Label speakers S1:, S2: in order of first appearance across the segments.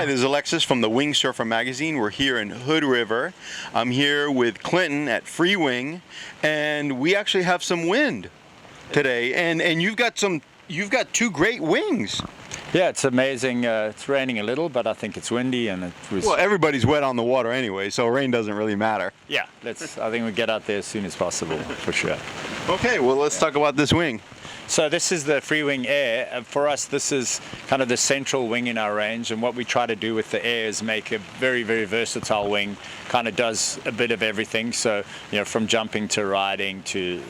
S1: Hi, this is Alexis from the Wing Surfer magazine. We're here in Hood River. I'm here with Clinton at FREEWING, and we actually have some wind today. And you've got two great wings.
S2: Yeah, it's amazing. It's raining a little, but I think it's windy, and it was.
S1: Well, everybody's wet on the water anyway, so rain doesn't really matter.
S2: Yeah, I think we get out there as soon as possible, for sure.
S1: Okay, well, let's talk about this wing.
S2: So this is the FREEWING Air. For us, this is kind of the central wing in our range, and what we try to do with the Air is make a very, very versatile wing. Kind of does a bit of everything. So, from jumping to riding to,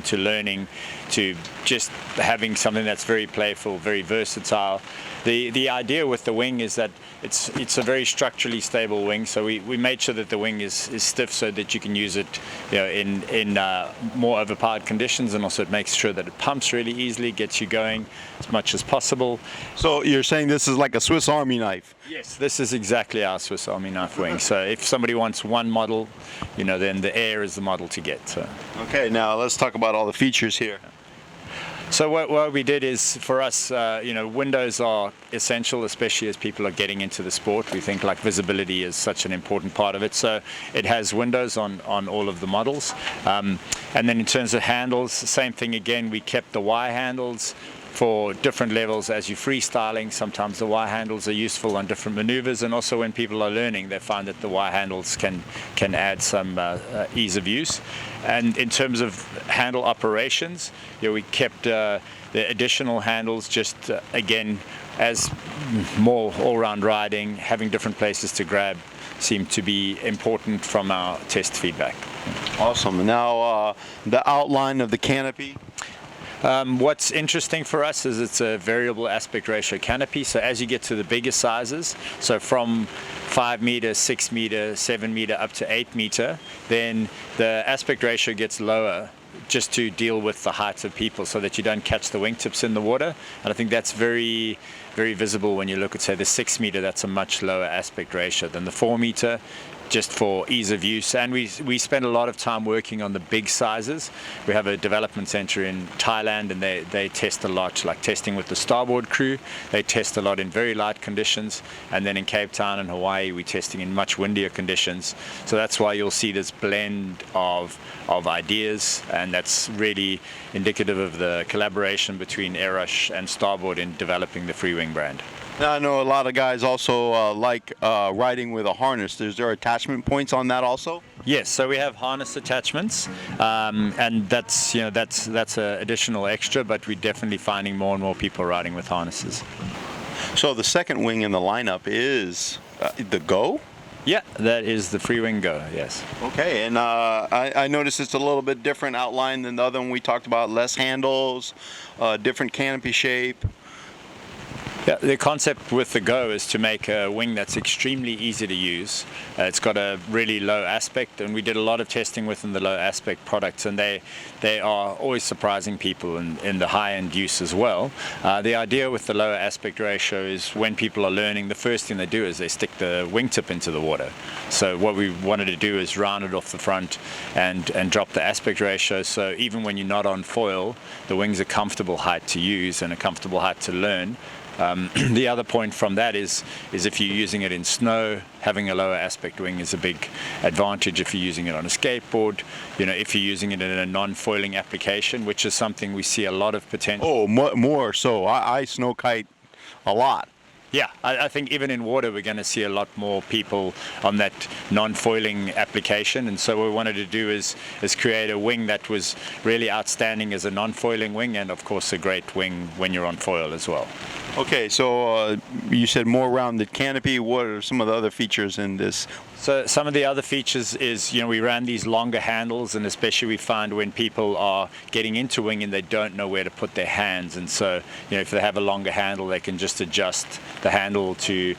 S2: to learning, to just having something that's very playful, very versatile. The idea with the wing is that it's a very structurally stable wing. So we made sure that the wing is stiff so that you can use it, in more overpowered conditions, and also it makes sure that it pumps really easily, gets you going as much as possible.
S1: So you're saying this is like a Swiss Army knife?
S2: Yes, this is exactly our Swiss Army knife wing. So if somebody wants one model, then the Air is the model to get. So.
S1: Okay, now let's talk about all the features here.
S2: So what we did is, for us, windows are essential, especially as people are getting into the sport. We think visibility is such an important part of it. So it has windows on all of the models. And then in terms of handles, same thing again. We kept the Y handles for different levels as you're freestyling. Sometimes the Y handles are useful on different maneuvers, and also when people are learning, they find that the Y handles can add some ease of use. And in terms of handle operations, we kept the additional handles just again, as more all-round riding, having different places to grab seemed to be important from our test feedback.
S1: Awesome. Now the outline of the canopy.
S2: What's interesting for us is it's a variable aspect ratio canopy. So as you get to the bigger sizes, so from 5 meter, 6 meter, 7 meter up to 8 meter, then the aspect ratio gets lower just to deal with the height of people so that you don't catch the wingtips in the water. And I think that's very, very visible when you look at, say, the 6 meter. That's a much lower aspect ratio than the 4 meter. Just for ease of use, and we spend a lot of time working on the big sizes. We have a development center in Thailand, and they test a lot, like testing with the starboard crew. They test a lot in very light conditions, and then in Cape Town and Hawaii, we're testing in much windier conditions. So that's why you'll see this blend of ideas, and that's really indicative of the collaboration between Airush and Starboard in developing the FREEWING brand.
S1: Now, I know a lot of guys also like riding with a harness. Is there attachment points on that also?
S2: Yes, so we have harness attachments, and that's an additional extra, but we're definitely finding more and more people riding with harnesses.
S1: So the second wing in the lineup is the Go?
S2: Yeah, that is the FREEWING Go, yes.
S1: Okay, and I noticed it's a little bit different outline than the other one we talked about, less handles, different canopy shape.
S2: Yeah, the concept with the Go is to make a wing that's extremely easy to use. It's got a really low aspect, and we did a lot of testing within the low aspect products, and they are always surprising people in the high-end use as well. The idea with the lower aspect ratio is when people are learning, the first thing they do is they stick the wingtip into the water. So what we wanted to do is round it off the front and drop the aspect ratio, so even when you're not on foil, the wing's a comfortable height to use and a comfortable height to learn. The other point from that is if you're using it in snow, having a lower aspect wing is a big advantage. If you're using it on a skateboard, if you're using it in a non-foiling application, which is something we see a lot of potential.
S1: Oh, more so. I snow kite a lot.
S2: Yeah, I think even in water we're going to see a lot more people on that non-foiling application, and so what we wanted to do is create a wing that was really outstanding as a non-foiling wing, and of course a great wing when you're on foil as well.
S1: Okay, so you said more rounded canopy. What are some of the other features in this?
S2: So some of the other features is, we ran these longer handles, and especially we find when people are getting into winging, they don't know where to put their hands, and so if they have a longer handle, they can just adjust the handle to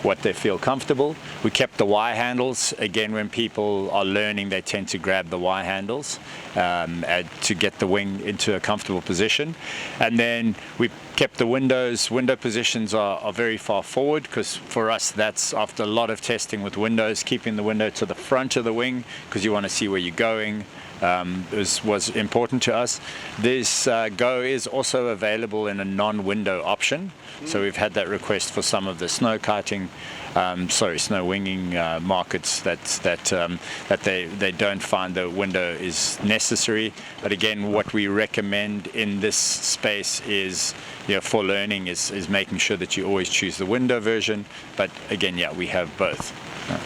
S2: what they feel comfortable. We kept the Y handles. Again, when people are learning, they tend to grab the Y handles to get the wing into a comfortable position. And then we kept the windows. Window positions are very far forward, because for us that's after a lot of testing with windows, keeping the window to the front of the wing, because you want to see where you're going. was important to us. This Go is also available in a non-window option. So we've had that request for some of the snow kiting, snow winging markets that they don't find the window is necessary. But again, what we recommend in this space is, for learning is making sure that you always choose the window version. But again, we have both.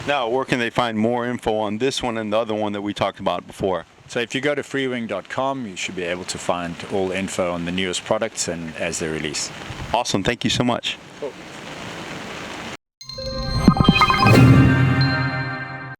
S1: Now, where can they find more info on this one and the other one that we talked about before?
S2: So if you go to freewing.com, you should be able to find all info on the newest products and as they release.
S1: Awesome. Thank you so much.
S2: Cool.